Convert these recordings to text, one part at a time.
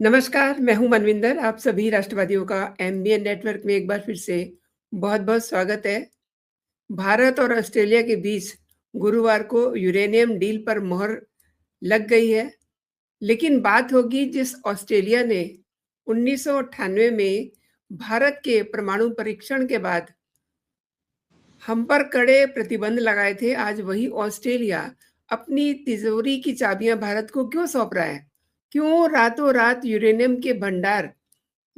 नमस्कार, मैं हूँ मनविंदर। आप सभी राष्ट्रवादियों का एमबीएन नेटवर्क में एक बार फिर से बहुत-बहुत स्वागत है। भारत और ऑस्ट्रेलिया के बीच गुरुवार को यूरेनियम डील पर मोहर लग गई है, लेकिन बात होगी जिस ऑस्ट्रेलिया ने 1998 में भारत के परमाणु परीक्षण के बाद हम पर कड़े प्रतिबंध लगाए थे, आज वही ऑस्ट्रेलिया अपनी तिजोरी की चाबियां भारत को क्यों सौंप रहा है? क्यों रातों-रात यूरेनियम के भंडार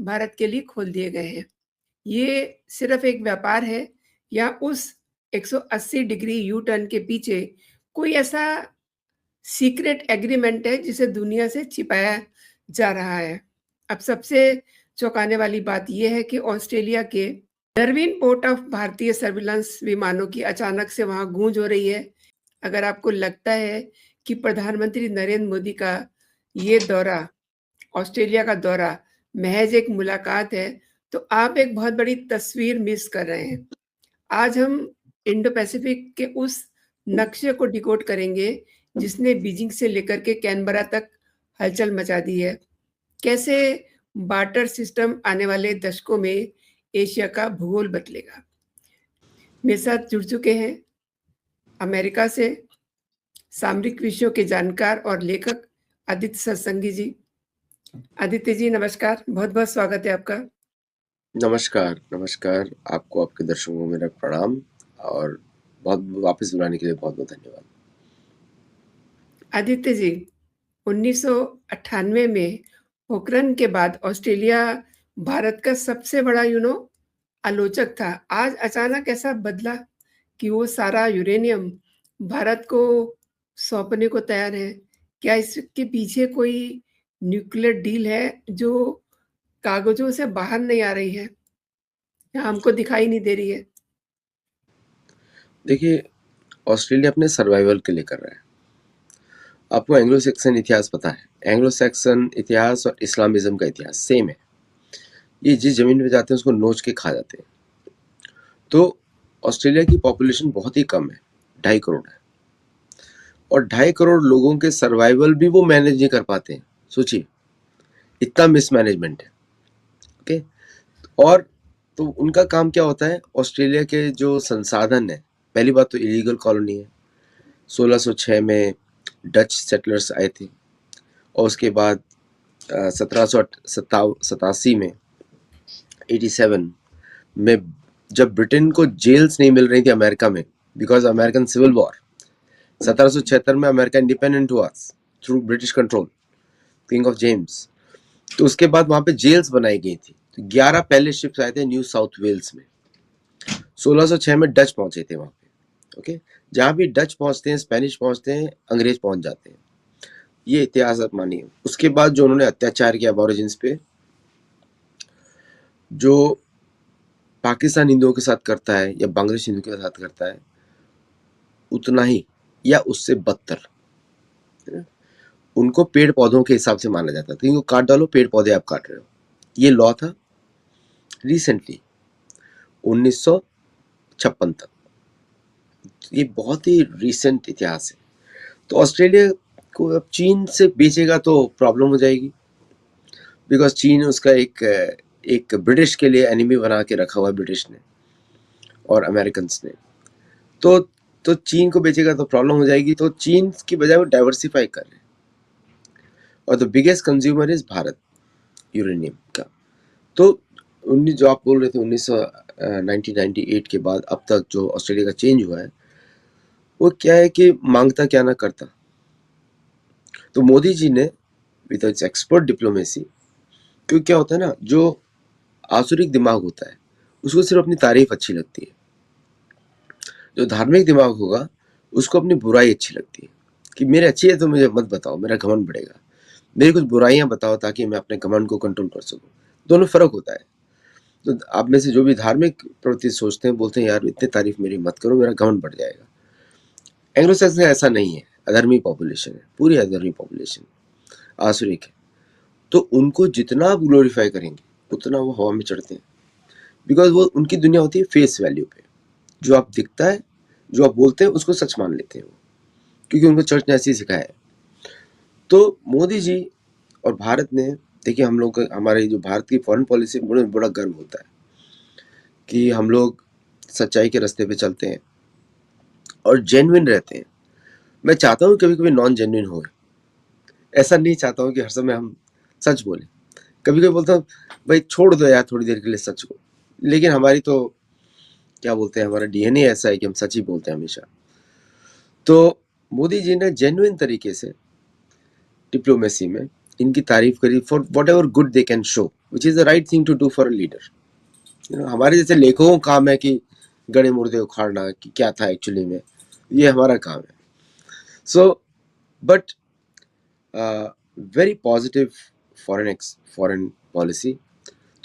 भारत के लिए खोल दिए गए हैं? ये सिर्फ एक व्यापार है या उस 180 डिग्री यू टर्न के पीछे कोई ऐसा सीक्रेट एग्रीमेंट है जिसे दुनिया से छिपाया जा रहा है? अब सबसे चौंकाने वाली बात यह है कि ऑस्ट्रेलिया के डरविन पोर्ट ऑफ भारतीय सर्विलांस विमानों की अचानक से वहां गूंज हो रही है। अगर आपको लगता है कि प्रधानमंत्री नरेंद्र मोदी का ये दौरा, ऑस्ट्रेलिया का दौरा महज एक मुलाकात है, तो आप एक बहुत बड़ी तस्वीर मिस कर रहे हैं। आज हम इंडो पैसिफिक के उस नक्शे को डिकोड करेंगे जिसने बीजिंग से लेकर के कैनबरा तक हलचल मचा दी है। कैसे बार्टर सिस्टम आने वाले दशकों में एशिया का भूगोल बदलेगा। मेरे साथ जुड़ चुके हैं अमेरिका से सामरिक विषयों के जानकार और लेखक आदित्य सत्संगी जी। आदित्य जी नमस्कार, बहुत-बहुत स्वागत है आपका। नमस्कार, नमस्कार। आपको, आपके दर्शकों को मेरा प्रणाम और बहुत वापस बुलाने के लिए बहुत-बहुत धन्यवाद। आदित्य जी, 1998 में पोखरण के बाद ऑस्ट्रेलिया भारत का सबसे बड़ा आलोचक था। आज अचानक ऐसा बदला कि वो सारा यूरेनियम भारत को सौंपने को तैयार है। क्या इसके पीछे कोई न्यूक्लियर डील है जो कागजों से बाहर नहीं आ रही है या हमको दिखाई नहीं दे रही है? देखिए, ऑस्ट्रेलिया अपने सर्वाइवल के लिए कर रहा है। आपको एंग्लो सैक्सन इतिहास पता है। एंग्लो सैक्सन इतिहास और इस्लामिज़्म का इतिहास सेम है। ये जिस ज़मीन पे जाते हैं उसको नोच के खा जाते हैं। तो ऑस्ट्रेलिया की पॉपुलेशन बहुत ही कम है, 2.5 करोड़ है। और 2.5 करोड़ लोगों के सर्वाइवल भी वो मैनेज नहीं कर पाते हैं। सोचिए, इतना मिसमैनेजमेंट है। ओके? और तो उनका काम क्या होता है, ऑस्ट्रेलिया के जो संसाधन है, पहली बात तो इलीगल कॉलोनी है। 1606 में डच सेटलर्स आए थे और उसके बाद 1787 में 87 में जब ब्रिटेन को जेल्स नहीं मिल रही थी अमेरिका में बिकॉज अमेरिकन सिविल वॉर, 1776 में अमेरिका इंडिपेंडेंट हुआ through British control, king of James. तो उसके बाद वहां पे जेल्स बनाई गई थी। तो 11 पहले शिप्स आए थे न्यू साउथ वेल्स में। 1606 में डच पहुंचे थे वहां पे। ओके, जहां भी डच पहुंचते हैं, स्पेनिश पहुंचते हैं, अंग्रेज पहुंच जाते हैं। ये इतिहास आप मानिए। उसके बाद जो उन्होंने अत्याचार किया अबॉरिजिन्स पे, जो पाकिस्तान हिंदुओं के साथ करता है या बांग्लादेश हिंदुओं के साथ करता है, उतना ही या उससे बदतर। है ना? उनको पेड़ पौधों के हिसाब से माना जाता था। इनको काट डालो, पेड़ पौधे आप काट रहे हो। ये लॉ था रिसेंटली 1956 तक। ये बहुत ही रिसेंट इतिहास है। तो ऑस्ट्रेलिया को अब चीन से बेचेगा तो प्रॉब्लम हो जाएगी, बिकॉज चीन उसका एक ब्रिटिश के लिए एनिमी बना के रखा हुआ है, ब्रिटिश ने और अमेरिकन ने। तो चीन को बेचेगा तो प्रॉब्लम हो जाएगी। तो चीन की बजाय वो डाइवर्सिफाई कर रहे हैं और the biggest consumer is Bharat uranium का। तो जो आप बोल रहे थे 1998 के बाद अब तक जो ऑस्ट्रेलिया का चेंज हुआ है, वो क्या है कि मांगता क्या ना करता। तो मोदी जी ने विद इट्स एक्सपर्ट डिप्लोमेसी, क्योंकि क्या होता है ना, जो आसुरिक दिमाग होता है उसको सिर्फ अपनी तारीफ अच्छी लगती है। जो धार्मिक दिमाग होगा उसको अपनी बुराई अच्छी लगती है कि मेरे अच्छी है तो मुझे मत बताओ, मेरा घमंड बढ़ेगा। मेरी कुछ बुराइयां बताओ ताकि मैं अपने घमंड को कंट्रोल कर सकूं। दोनों फर्क होता है। तो आप में से जो भी धार्मिक प्रवृत्ति सोचते हैं, बोलते हैं यार इतनी तारीफ मेरी मत करो, मेरा घमंड बढ़ जाएगा। एंग्लो सैक्सन में ऐसा नहीं है। अधर्मी पॉपुलेशन है, पूरी अधर्मी पॉपुलेशन, आसुरिक है। तो उनको जितना आप ग्लोरीफाई करेंगे उतना वो हवा में चढ़ते हैं, बिकॉज वो उनकी दुनिया होती है फेस वैल्यू पे। जो आप दिखता है, जो आप बोलते हैं उसको सच मान लेते हैं वो, क्योंकि उनको चर्च ने ऐसे ही सिखाया है। तो मोदी जी और भारत ने देखिए हम लोग हमारे जो भारत की फॉरेन पॉलिसी में बड़ा बड़ा गर्व होता है कि हम लोग सच्चाई के रास्ते पे चलते हैं और जेन्युइन रहते हैं। मैं चाहता हूँ कभी कभी नॉन जेन्युइन हो, ऐसा नहीं चाहता हूँ कि हर समय हम सच बोलें। कभी कभी बोलता हूँ भाई छोड़ दो यार थोड़ी देर के लिए सच को, लेकिन हमारी तो क्या बोलते हैं, हमारा डीएनए ऐसा है कि हम सच ही बोलते हैं हमेशा। तो मोदी जी ने जेन्युइन तरीके से डिप्लोमेसी में इनकी तारीफ करी for whatever good they can show, which is the right thing to do for a leader. हमारे जैसे लेखकों का काम है कि गड़े मुर्दे उखाड़ना कि क्या था एक्चुअली में, ये हमारा काम है। So but very positive foreign policy.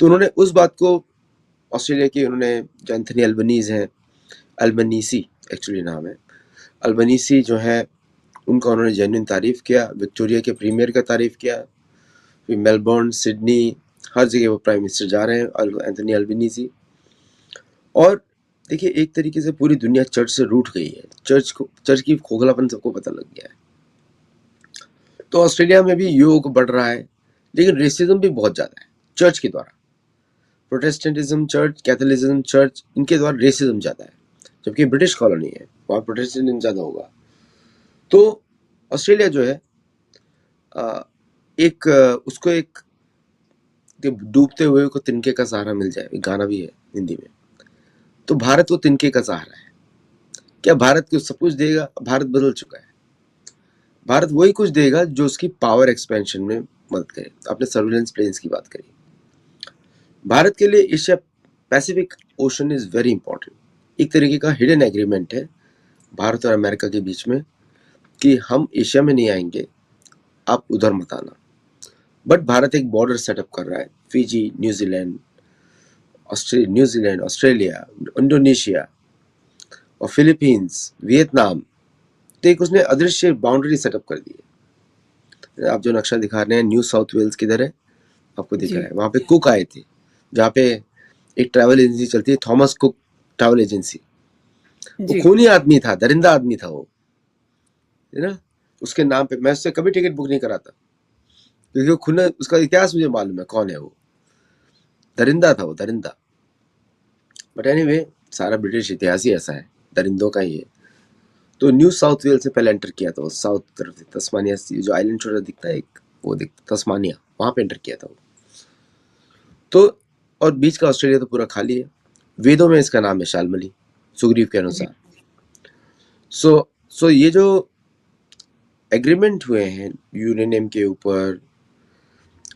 तो उन्होंने उस बात को ऑस्ट्रेलिया की, उन्होंने जो एंथनी अल्बनीज हैं, अल्बनीसी एक्चुअली नाम है, अल्बनीसी जो है उनका उन्होंने जेन्युइन तारीफ किया। विक्टोरिया के प्रीमियर का तारीफ किया, फिर मेलबोर्न, सिडनी, हर जगह वो प्राइम मिनिस्टर जा रहे हैं एंथनी अल्बनीसी। और देखिए एक तरीके से पूरी दुनिया चर्च से रूठ गई है, चर्च की खोखलापन सबको पता लग गया है। तो ऑस्ट्रेलिया में भी योग बढ़ रहा है, लेकिन रेसिज्म भी बहुत ज्यादा है चर्च के द्वारा। प्रोटेस्टेंटिज्म चर्च, कैथोलिज्म चर्च, इनके द्वारा रेसिज्म ज्यादा है, जबकि ब्रिटिश कॉलोनी है वहाँ प्रोटेस्टेंटिज्म ज्यादा होगा। तो ऑस्ट्रेलिया जो है उसको एक डूबते हुए को तिनके का सहारा मिल जाए, एक गाना भी है हिंदी में। तो भारत वो तिनके का सहारा है। क्या भारत को सब कुछ देगा? भारत बदल चुका है। भारत वही कुछ देगा जो उसकी पावर एक्सपेंशन में मदद करे। आपने सर्विलेंस प्लेन्स की बात करी, भारत के लिए Asia Pacific ocean is very important. एक तरीके का हिडन एग्रीमेंट है भारत और अमेरिका के बीच में कि हम एशिया में नहीं आएंगे, आप उधर मत आना। बट भारत एक बॉर्डर सेटअप कर रहा है, फिजी, न्यूजीलैंड, ऑस्ट्रेलिया, इंडोनेशिया और फिलीपींस, वियतनाम। तो एक उसने अदृश्य बाउंड्री सेटअप कर दी है। आप जो नक्शा दिखा रहे हैं न्यू साउथ वेल्स किधर है आपको दिख रहा है, वहां पे कुक आए थे, जहाँ पे एक ट्रैवल एजेंसी चलती है, थॉमस कुक ट्रैवल एजेंसी। वो खूनी आदमी था, दरिंदा आदमी था वो, है ना। उसके नाम पे मैं उससे कभी टिकट बुक नहीं कराता, क्योंकि वो खून, उसका इतिहास मुझे मालूम है कौन है वो। दरिंदा था वो, दरिंदा। बट एनीवे सारा ब्रिटिश इतिहास ही ऐसा है, दरिंदों का ही है। तो न्यू साउथ वेल्स से पहले एंटर किया था वो, साउथ तरफ से तस्मानिया जो आइलैंड छोटा दिखता है एक, वो दिखता तस्मानिया, वहां पे एंटर किया था वो। तो और बीच का ऑस्ट्रेलिया तो पूरा खाली है। वेदों में इसका नाम है शालमली, सुग्रीव के अनुसार। सो ये जो एग्रीमेंट हुए हैं यूरेनियम के ऊपर,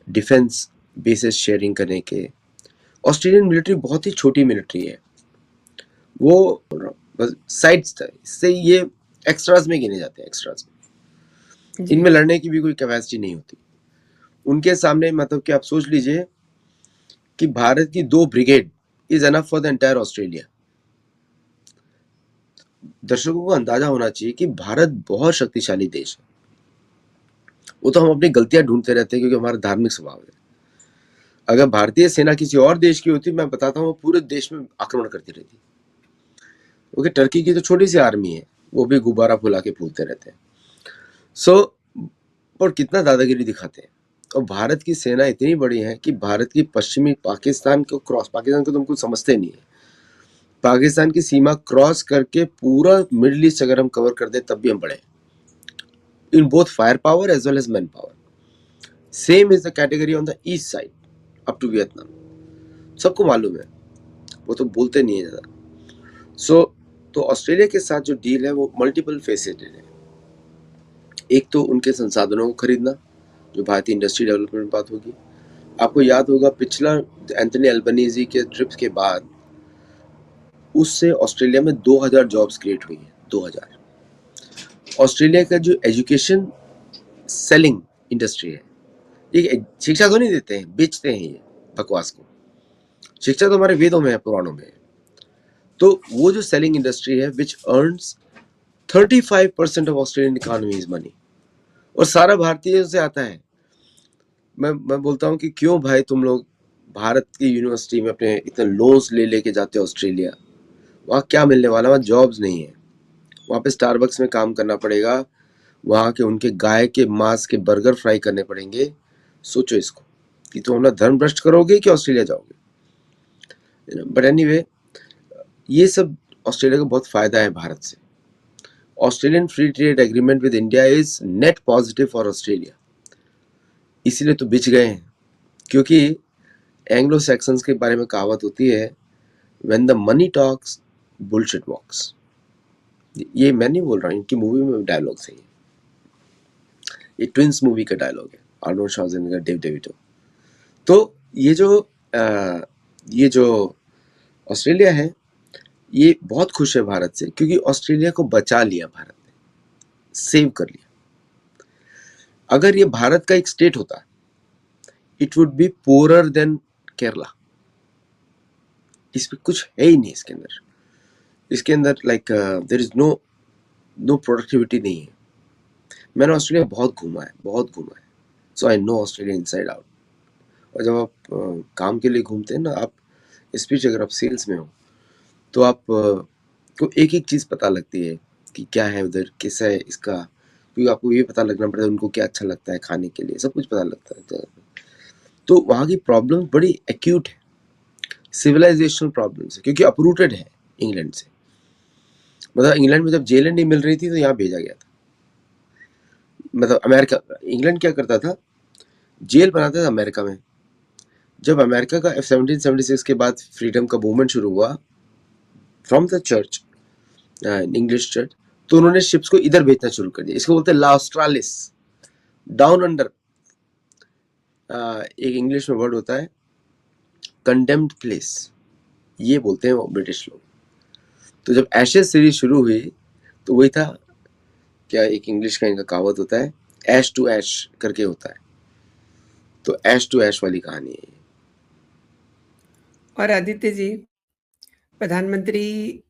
डिफेंस बेसिस शेयरिंग करने के, ऑस्ट्रेलियन मिलिट्री बहुत ही छोटी मिलिट्री है, वो बस साइड्स था, इससे ये एक्स्ट्रास में गिने जाते हैं, एक्स्ट्रास में। इनमें लड़ने की भी कोई कैपेसिटी नहीं होती उनके सामने। मतलब कि आप सोच लीजिए कि भारत की 2 brigade is enough for the entire Australia. दर्शकों को अंदाजा होना चाहिए कि भारत बहुत शक्तिशाली देश है। वो तो हम अपनी गलतियां ढूंढते रहते हैं क्योंकि हमारा धार्मिक स्वभाव है। अगर भारतीय सेना किसी और देश की होती, मैं बताता हूँ, पूरे देश में आक्रमण करती रहती, क्योंकि टर्की की तो छोटी सी आर्मी है, वो भी गुब्बारा फुला के फूलते रहते हैं। और कितना दादागिरी दिखाते हैं। और भारत की सेना इतनी बड़ी है कि भारत की पश्चिमी पाकिस्तान को तुमको समझते नहीं है, पाकिस्तान की सीमा क्रॉस करके पूरा मिडिल ईस्ट अगर हम कवर कर दे तब भी हम बढ़े, in both fire power as well as man power. Same is the category on the east side up to Vietnam, सबको मालूम है, वो तो बोलते नहीं है ज्यादा। तो ऑस्ट्रेलिया के साथ जो डील है वो मल्टीपल फेसेटेड है। एक तो उनके संसाधनों को खरीदना, जो भारतीय इंडस्ट्री डेवलपमेंट बात होगी। आपको याद होगा पिछला एंथनी अल्बनीजी के ट्रिप के बाद उससे ऑस्ट्रेलिया में 2000 जॉब्स क्रिएट हुई हैं, 2000। ऑस्ट्रेलिया का जो एजुकेशन सेलिंग इंडस्ट्री है, ये शिक्षा तो नहीं देते हैं, बेचते हैं ये बकवास को। शिक्षा तो हमारे वेदों में है, पुराणों में है। तो वो जो सेलिंग इंडस्ट्री है which earns 35% of Australian economy is money, और सारा भारतीय से आता है। मैं बोलता हूँ कि क्यों भाई तुम लोग भारत की यूनिवर्सिटी में अपने इतने लोन्स ले लेके जाते हो ऑस्ट्रेलिया, वहाँ क्या मिलने वाला, वहाँ जॉब्स नहीं है, वहाँ पे स्टारबक्स में काम करना पड़ेगा, वहाँ के उनके गाय के मांस के बर्गर फ्राई करने पड़ेंगे। सोचो इसको। कि तुम अपना धर्म भ्रष्ट करोगे कि ऑस्ट्रेलिया जाओगे। बट एनीवे, ये सब ऑस्ट्रेलिया को बहुत फायदा है भारत से। Australian free trade agreement with India is net positive for Australia, इसीलिए तो बिच गए हैं। क्योंकि एंग्लो सैक्सन्स के बारे में कहावत होती है, when the money talks bullshit walks. ये मैं नहीं बोल रहा हूँ, इनकी मूवी में डायलॉग है ये ट्विंस मूवी का डायलॉग है, आर्नोल्ड श्वार्ज़नेगर, डेव डेविटो। तो ये जो ऑस्ट्रेलिया है, ये बहुत खुश है भारत से, क्योंकि ऑस्ट्रेलिया को बचा लिया भारत ने, सेव कर लिया। अगर ये भारत का एक स्टेट होता, it would be poorer than Kerala. इसमें कुछ है ही नहीं इसके अंदर like there is no productivity नहीं है। मैंने ऑस्ट्रेलिया बहुत घूमा है, so I know Australia inside out. और जब आप काम के लिए घूमते हैं ना, आप स्पेशली अगर आप सेल्स में हो, तो आप को एक एक चीज़ पता लगती है कि क्या है उधर, कैसा है इसका, क्योंकि आपको ये पता लगना पड़ता है उनको क्या अच्छा लगता है खाने के लिए, सब कुछ पता लगता है। तो वहाँ की प्रॉब्लम बड़ी एक्यूट है, सिविलाइजेशनल प्रॉब्लम्स है, क्योंकि अपरूटेड है इंग्लैंड से। मतलब इंग्लैंड में जब जेलें नहीं मिल रही थी तो यहाँ भेजा गया था। मतलब अमेरिका, इंग्लैंड क्या करता था, जेल बनाता था अमेरिका में। जब अमेरिका का 1776 के बाद फ्रीडम का मूवमेंट शुरू हुआ from the church, English church, तो उन्होंने शिप्स को इधर भेजना शुरू कर दिया। इसको बोलते हैं ला ऑस्ट्रालिस, डाउन अंडर। एक इंग्लिश में वर्ड होता है कंडेम्ड प्लेस, ये बोलते हैं वो ब्रिटिश लोग। तो जब एशेज सीरीज शुरू हुई तो वही था, क्या एक इंग्लिश का इनका कहावत होता है, ऐश टू ऐश करके होता है, तो ऐश टू ऐश वाली कहानी है। और आदित्य जी, प्रधानमंत्री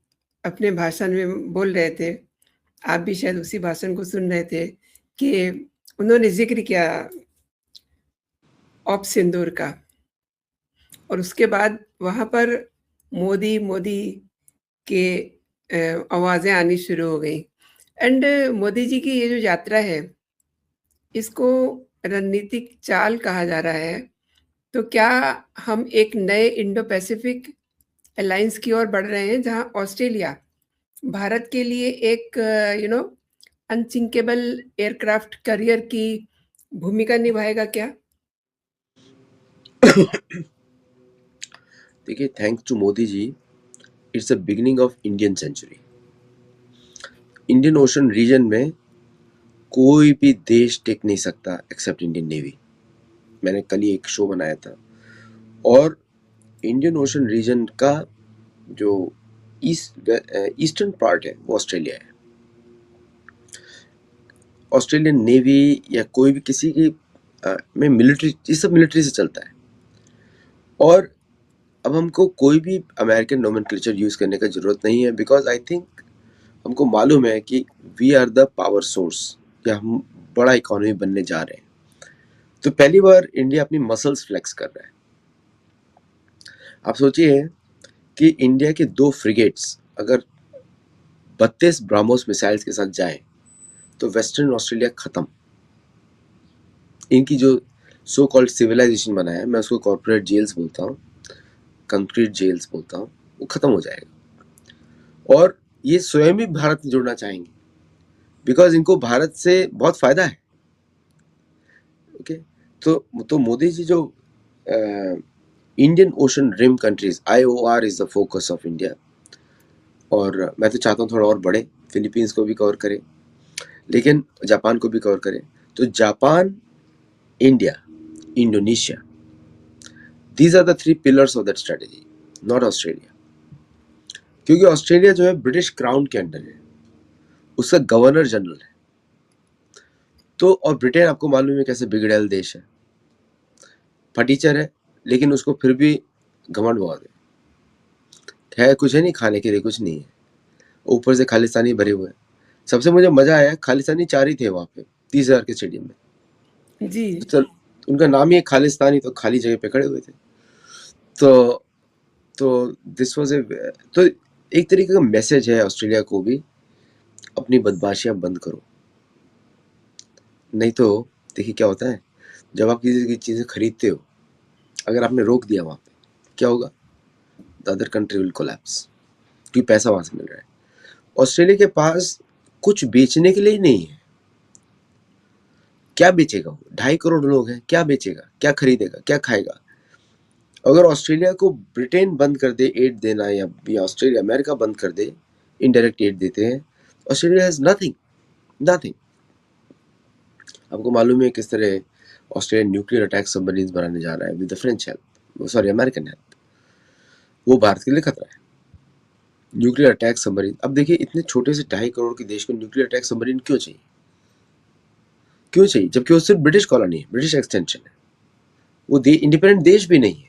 अपने भाषण में बोल रहे थे, आप भी शायद उसी भाषण को सुन रहे थे, कि उन्होंने जिक्र किया ऑप सिंदूर का, और उसके बाद वहाँ पर मोदी मोदी के आवाज़ें आनी शुरू हो गई। एंड मोदी जी की ये जो यात्रा है, इसको रणनीतिक चाल कहा जा रहा है। तो क्या हम एक नए इंडो पैसिफिक अलायंस की ओर बढ़ रहे हैं, जहां ऑस्ट्रेलिया भारत के लिए एक अनसिंकेबल एयरक्राफ्ट करियर की भूमिका निभाएगा क्या? देखिए, thanks to Modi ji, it's the beginning of Indian century. Indian ocean region में कोई भी देश टिक नहीं सकता एक्सेप्ट इंडियन नेवी। मैंने कल ही एक शो बनाया था, और इंडियन ओशन रीजन का जो ईस्टर्न पार्ट है वो ऑस्ट्रेलिया है। ऑस्ट्रेलियन नेवी या कोई भी किसी की में मिलिट्री, ये सब मिलिट्री से चलता है। और अब हमको कोई भी अमेरिकन नोमेनक्लेचर यूज़ करने का ज़रूरत नहीं है, बिकॉज आई थिंक हमको मालूम है कि we are the power source, या हम बड़ा इकोनॉमी बनने जा रहे हैं। तो पहली बार इंडिया अपनी मसल्स फ्लेक्स कर रहा है। आप सोचिए कि इंडिया के 2 फ्रिगेट्स अगर 32 ब्राह्मोस मिसाइल्स के साथ जाएं तो वेस्टर्न ऑस्ट्रेलिया खत्म। इनकी जो सो कॉल्ड सिविलाइजेशन बना है, मैं उसको कॉर्पोरेट जेल्स बोलता हूँ, कंक्रीट जेल्स बोलता हूँ, वो खत्म हो जाएगा। और ये स्वयं भी भारत में जुड़ना चाहेंगे, बिकॉज इनको भारत से बहुत फायदा है। ओके, तो मोदी जी जो Indian ocean rim countries, IOR is the focus of India, और मैं तो चाहता हूँ थोड़ा और बढ़े, फिलीपींस को भी कवर करें, लेकिन जापान को भी कवर करें। तो Japan, India, Indonesia, these are the 3 pillars of that strategy, not Australia. क्योंकि ऑस्ट्रेलिया जो है ब्रिटिश क्राउन के अंडर है, उसका गवर्नर जनरल है। तो और ब्रिटेन आपको मालूम है कैसे बिगड़ैल देश है, फटीचर है, लेकिन उसको फिर भी घमंड बहुत है कुछ है नहीं, खाने के लिए कुछ नहीं है, ऊपर से खालिस्तानी भरे हुए हैं। सबसे मुझे मजा आया, खालिस्तानी 4 ही थे वहाँ पे 30,000 के स्टेडियम में। जी। तो उनका नाम ही है खालिस्तानी, तो खाली जगह पे खड़े हुए थे। तो दिस वाज तो एक तरीके का मैसेज है ऑस्ट्रेलिया को भी, अपनी बदमाशियां बंद करो। नहीं तो देखिए क्या होता है, जब आप किसी की चीज़ें खरीदते हो अगर आपने रोक दिया वहाँ पे, क्या होगा? The other country will collapse, क्योंकि पैसा वहाँ से मिल रहा है। ऑस्ट्रेलिया के पास कुछ बेचने के लिए ही नहीं है। क्या बेचेगा वो? 2.5 करोड़ लोग हैं, क्या बेचेगा, क्या खरीदेगा, क्या खाएगा? अगर ऑस्ट्रेलिया को ब्रिटेन बंद कर दे एड देना, या ऑस्ट्रेलिया अमेरिका बंद कर दे, इनडायरेक्ट एड देते हैं, ऑस्ट्रेलिया हैज नथिंग, नथिंग। आपको मालूम है किस तरह ऑस्ट्रेलिया न्यूक्लियर अटैक सबमरीन बनाने जा रहा है with the French help, sorry American help. वो भारत के लिए खतरा है, न्यूक्लियर अटैक सबमरीन। अब देखिए, इतने छोटे से 2.5 करोड़ के देश को न्यूक्लियर अटैक सबमरीन क्यों चाहिए? क्यों चाहिए? जबकि वो सिर्फ ब्रिटिश कॉलोनी है, ब्रिटिश एक्सटेंशन है, वो इंडिपेंडेंट देश भी नहीं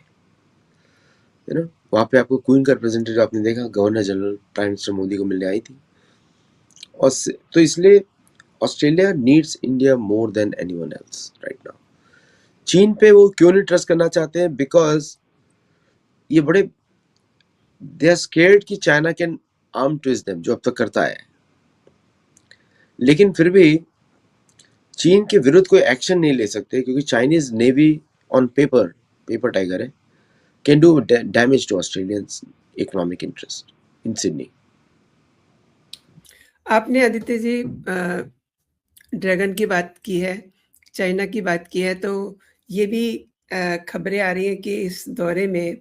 है ना। वहाँ पे आपको क्वीन का रिप्रेजेंटेटिव आपने देखा, governor general prime minister Modi को मिलने आई थी। और तो इसलिए Australia needs India more than anyone else right now. चीन पे वो क्यों नहीं ट्रस्ट करना चाहते हैं? बिकॉज ये बड़े दे आर स्केर्ड कि China can arm twist them, जो अब तक करता है। लेकिन फिर भी चीन के विरुद्ध कोई एक्शन नहीं ले सकते, क्योंकि Chinese navy on paper tiger है, can do damage to Australian economic interest in Sydney. आपने आदित्य जी ड्रैगन की बात की है, चाइना की बात की है, तो ये भी खबरें आ रही हैं कि इस दौरे में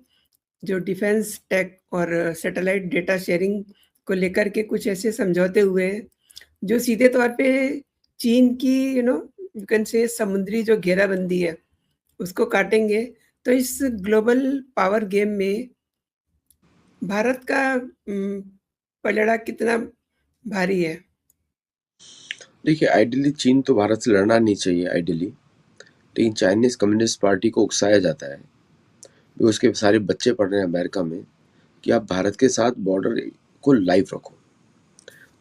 जो डिफेंस टेक और सैटेलाइट डेटा शेयरिंग को लेकर के कुछ ऐसे समझौते हुए हैं, जो सीधे तौर पे चीन की यू कैन से समुद्री जो घेराबंदी है, उसको काटेंगे। तो इस ग्लोबल पावर गेम में भारत का पलड़ा कितना भारी है? देखिए, आइडियली चीन तो भारत से लड़ना नहीं चाहिए आइडियली, लेकिन चाइनीज कम्युनिस्ट पार्टी को उकसाया जाता है, भी उसके सारे बच्चे पढ़ रहे हैं अमेरिका में, कि आप भारत के साथ बॉर्डर को लाइव रखो।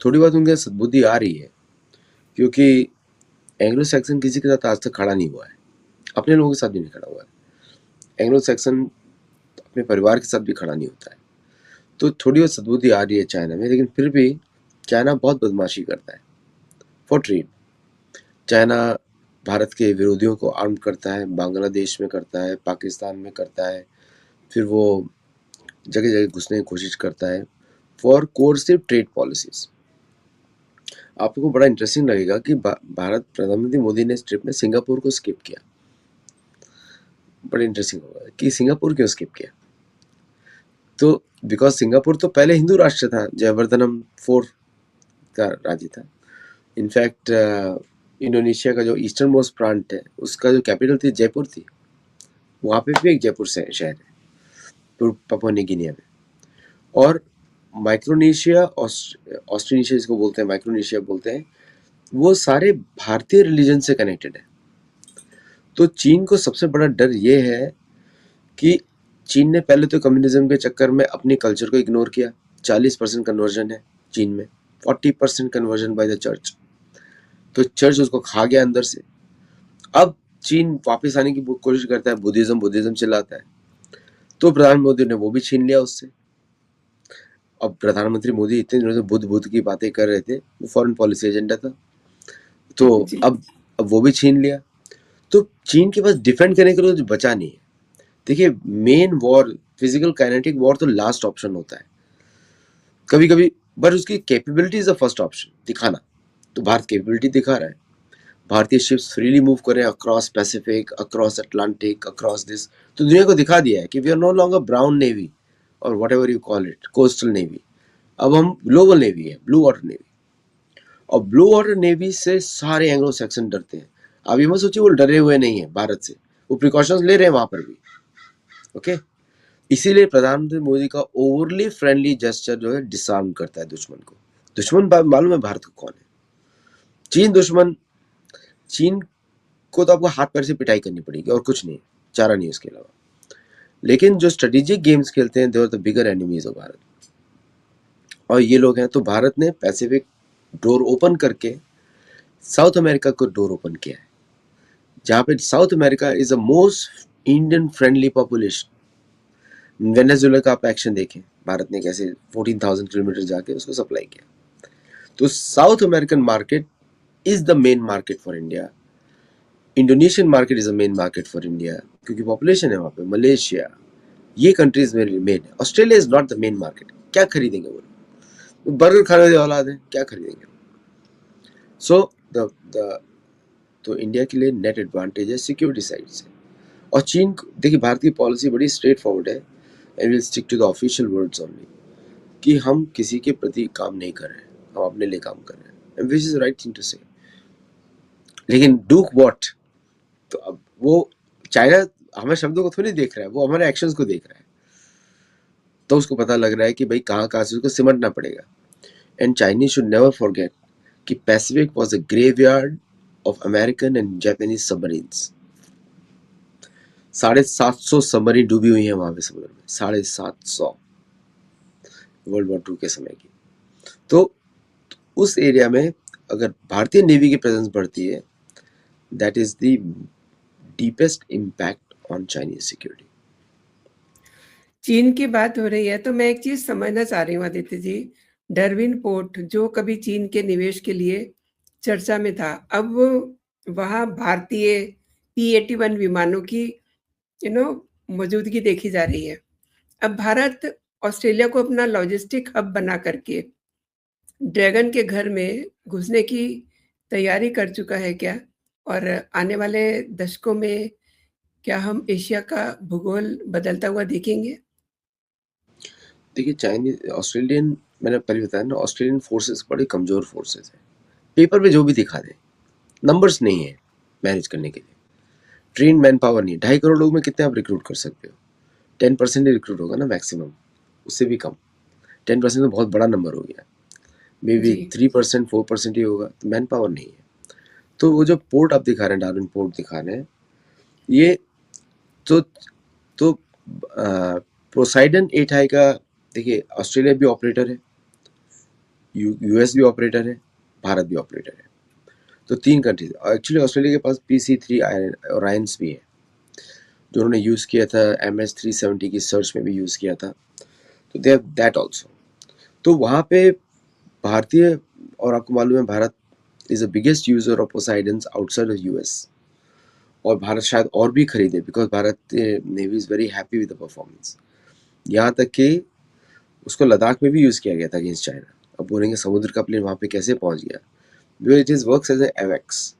थोड़ी बहुत उनके सद्बुद्धि आ रही है, क्योंकि एंग्लो सैक्सन किसी के साथ आज तक खड़ा नहीं हुआ है, अपने लोगों के साथ भी नहीं खड़ा हुआ है। एंग्लो सैक्सन अपने परिवार के साथ भी खड़ा नहीं होता है। तो थोड़ी बहुत सद्बुद्धि आ रही है चाइना में, लेकिन फिर भी चाइना बहुत बदमाशी करता है फॉर ट्रेड। चाइना भारत के विरोधियों को आर्म करता है, बांग्लादेश में करता है, पाकिस्तान में करता है, फिर वो जगह जगह घुसने की कोशिश करता है फॉर कोर्सिव ट्रेड पॉलिसीज। आपको बड़ा इंटरेस्टिंग लगेगा कि भारत प्रधानमंत्री मोदी ने इस ट्रिप में सिंगापुर को स्किप किया। बड़ा इंटरेस्टिंग होगा कि सिंगापुर क्यों स्किप किया। तो बिकॉज सिंगापुर तो पहले हिंदू राष्ट्र था, जयवर्धनम 4 का राज्य था। इनफैक्ट इंडोनेशिया का जो ईस्टर्न मोस्ट प्रांत है, उसका जो कैपिटल थी जयपुर थी, वहाँ पे भी एक जयपुर शहर है पापुआ न्यू गिनी में। और माइक्रोनेशिया, ऑस्ट्रेनेशिया जिसको बोलते हैं, माइक्रोनेशिया बोलते हैं, वो सारे भारतीय रिलीजन से कनेक्टेड है। तो चीन को सबसे बड़ा डर ये है कि चीन ने पहले तो कम्युनिज्म के चक्कर में अपनी कल्चर को इग्नोर किया। 40% कन्वर्जन है चीन में, 40% कन्वर्जन बाय द चर्च। तो चर्च उसको खा गया अंदर से। अब चीन वापस आने की कोशिश करता है, बुद्धिज्म चिल्लाता है, तो प्रधानमंत्री मोदी ने वो भी छीन लिया उससे। अब प्रधानमंत्री मोदी इतने दिनों से बुद्ध की बातें कर रहे थे, वो फॉरेन पॉलिसी एजेंडा था, तो अब वो भी छीन लिया। तो चीन के पास डिफेंड करने के लिए कुछ बचा नहीं है। देखिए, main war, physical kinetic war तो लास्ट ऑप्शन होता है कभी कभी, बट उसकी capability is the first option दिखाना। तो भारत कैपेबिलिटी दिखा रहा है, भारतीय शिप्स फ्रीली मूव करें across Pacific, across Atlantic, across this. तो दुनिया को दिखा दिया है कि we are no longer brown navy और whatever you call it, coastal navy. अब हम ग्लोबल नेवी है, ब्लू वाटर नेवी। और ब्लू वाटर नेवी से सारे एंग्लो सैक्सन डरते हैं। अब ये मत सोचिए वो डरे हुए नहीं है भारत से, वो प्रिकॉशंस ले रहे हैं वहां पर भी। ओके, इसीलिए प्रधानमंत्री मोदी का ओवरली फ्रेंडली जेस्चर जो है डिसआर्म करता है दुश्मन को। दुश्मन मालूम है भारत को कौन है? चीन दुश्मन। चीन को तो आपको हाथ पैर से पिटाई करनी पड़ेगी और कुछ नहीं, चारा नहीं उसके अलावा। लेकिन जो स्ट्रेटेजिक गेम्स खेलते हैं, they are the bigger enemies of Bharat, और ये लोग हैं। तो भारत ने पैसिफिक डोर ओपन करके साउथ अमेरिका को डोर ओपन किया है, जहां पे South America is the most Indian friendly population. Venezuela का आप एक्शन देखें, भारत ने कैसे 14,000 किलोमीटर जाके उसको सप्लाई किया। तो south American market is the main market for India. Indonesian market is the main market for India. क्योंकि पॉपुलेशन है वहाँ पे। मलेशिया, ये कंट्रीज में मेन है। Australia is not the main market. क्या खरीदेंगे वो लोग? बर्गर खाने वाले औलाद है, क्या खरीदेंगे? सो द तो इंडिया के लिए नेट एडवांटेज है सिक्योरिटी साइड से। और चीन, देखिए भारत की पॉलिसी बड़ी स्ट्रेट फॉरवर्ड है, and will stick to the official words only, कि हम किसी के प्रति काम नहीं कर रहे हैं, हम अपने लिए काम कर रहे हैं, and which is right thing to say. लेकिन डू व्हाट? तो अब वो चाइना हमारे शब्दों को थोड़ी देख रहा है, वो हमारे एक्शंस को देख रहा है। तो उसको पता लग रहा है कि भाई कहाँ कहाँ से उसको सिमटना पड़ेगा। And Chinese should never forget कि Pacific was a graveyard of American and Japanese submarines. 750 submarine डूबी हुई है वहां पे समुद्र में, 750 वर्ल्ड वॉर 2 के समय की। तो उस एरिया में अगर भारतीय नेवी की प्रेजेंस बढ़ती है, that is the deepest impact on Chinese security. चीन की बात हो रही है तो मैं एक चीज समझना चाह रही हूँ आदित्य जी। डरविन पोर्ट जो कभी चीन के निवेश के लिए चर्चा में था, अब वहाँ भारतीय P-81 विमानों की मौजूदगी देखी जा रही है। अब भारत ऑस्ट्रेलिया को अपना लॉजिस्टिक हब बना करके ड्रैगन के घर में घुसने की तैयारी कर चुका है क्या? और आने वाले दशकों में क्या हम एशिया का भूगोल बदलता हुआ देखेंगे? देखिए चाइनीज ऑस्ट्रेलियन, मैंने पहले बताया ना, ऑस्ट्रेलियन फोर्सेस बड़े कमजोर फोर्सेस है। पेपर पे जो भी दिखा दे, नंबर्स नहीं है मैनेज करने के लिए। ट्रेन मैन पावर नहीं है। 2.5 करोड़ लोग में कितने आप रिक्रूट कर सकते हो? 10% ही रिक्रूट होगा ना मैक्सिमम, उससे भी कम। 10% तो बहुत बड़ा नंबर हो गया। मे बी जी। 3% 4% ही होगा, तो मैन पावर नहीं है। तो वो जो पोर्ट आप दिखा रहे हैं, डार्विन पोर्ट दिखा रहे हैं, ये तो पोसाइडन 8i का, देखिए ऑस्ट्रेलिया भी ऑपरेटर है, यूएस भी ऑपरेटर है, भारत भी ऑपरेटर है। तो 3 कंट्रीज। एक्चुअली ऑस्ट्रेलिया के पास PC-3 ओरायंस भी है, जो उन्होंने यूज़ किया था MS-370 की सर्च में भी यूज़ किया था। तो दे हैव दैट ऑल्सो। तो वहाँ पे भारतीय, और आपको मालूम है Bharat is the biggest user of Poseidons outside of US, और भारत शायद और भी खरीदे, because Bharat navy is very happy with the performance. यहाँ तक कि उसको लद्दाख में भी यूज़ किया गया था अगेंस्ट चाइना। अब बोलेंगे समुद्र का प्लेन वहाँ पे कैसे पहुँच गया? Because it is works as एवेक्स।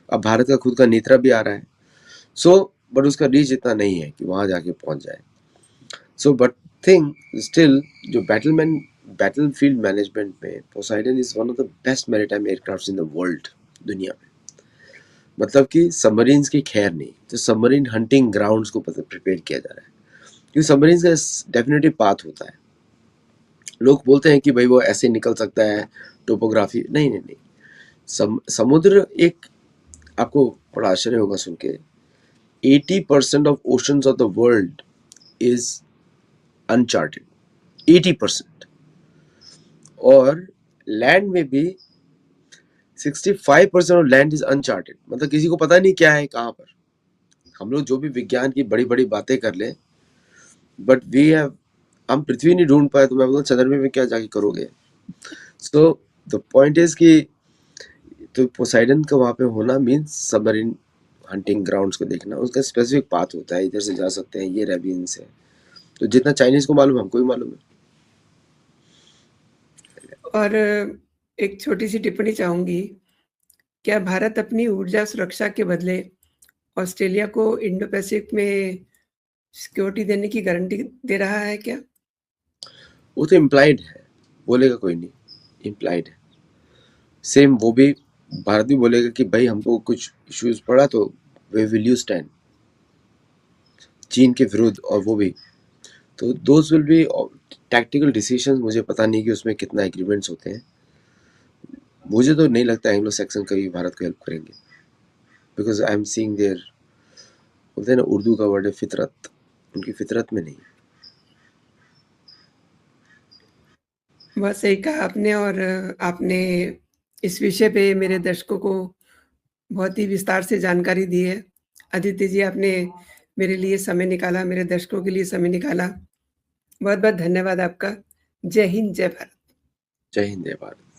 अब भारत का खुद का नेत्रा भी आ रहा है, बट उसका रीच इतना नहीं है कि वहाँ जाके पहुँच जाए। बट थिंग स्टिल, जो बैटलफील्ड मैनेजमेंट में Poseidon is one of the best maritime aircraft in the world, दुनिया में। मतलब कि सबमरीन्स की खैर नहीं, तो सबमरीन हंटिंग ग्राउंड्स को प्रिपेयर किया जा रहा है, क्योंकि सबमरीन्स का डेफिनेटली पाथ होता है। लोग बोलते हैं कि भाई वो ऐसे निकल सकता है, टोपोग्राफी नहीं नहीं नहीं। समुद्र एक, आपको बड़ा आश्चर्य होगा सुन के, 80% of oceans of the world is uncharted, 80%। और लैंड में भी 65% ऑफ लैंड इज अनचार्टेड, मतलब किसी को पता नहीं क्या है कहाँ पर। हम लोग जो भी विज्ञान की बड़ी बड़ी बातें कर ले, बट वी हैव, हम पृथ्वी नहीं ढूंढ पाए, तो मैं बोलूँ चंद्रमा में क्या जाके करोगे? सो द पॉइंट इज कि तो पोसाइडन का वहाँ पे होना मीन्स सबमरीन हंटिंग ग्राउंड्स को देखना, उसका स्पेसिफिक पाथ होता है, इधर से जा सकते हैं, ये रेबियंस है। तो जितना चाइनीज को मालूम है हमको भी मालूम है। और एक छोटी-सी टिप्पणी चाहूँगी, क्या भारत अपनी ऊर्जा सुरक्षा के बदले ऑस्ट्रेलिया को इंडो-पैसिफिक में सिक्योरिटी देने की गारंटी दे रहा है क्या? वो तो इम्प्लाइड है, बोलेगा कोई नहीं, इम्प्लाइड है। सेम वो भी, भारत भी बोलेगा कि भाई हमको कुछ इश्यूज पड़ा तो वे विल यू स्टैंड चीन के विरुद्ध, और वो भी। तो those will be tactical decisions. मुझे पता नहीं कि उसमें कितना एग्रीमेंट्स होते हैं। मुझे तो नहीं लगता एंग्लो सैक्सन कभी भारत को हेल्प करेंगे, because I am seeing there, बोलते हैं ना उर्दू का वर्ड है फितरत, उनकी फितरत में नहीं। बहुत सही कहा आपने, और आपने इस विषय पे मेरे दर्शकों को बहुत ही विस्तार से जानकारी दी है। आदित्य जी, आपने मेरे लिए समय निकाला, मेरे दर्शकों के लिए समय निकाला। बहुत-बहुत धन्यवाद आपका। जय हिंद, जय भारत। जय हिंद, जय भारत।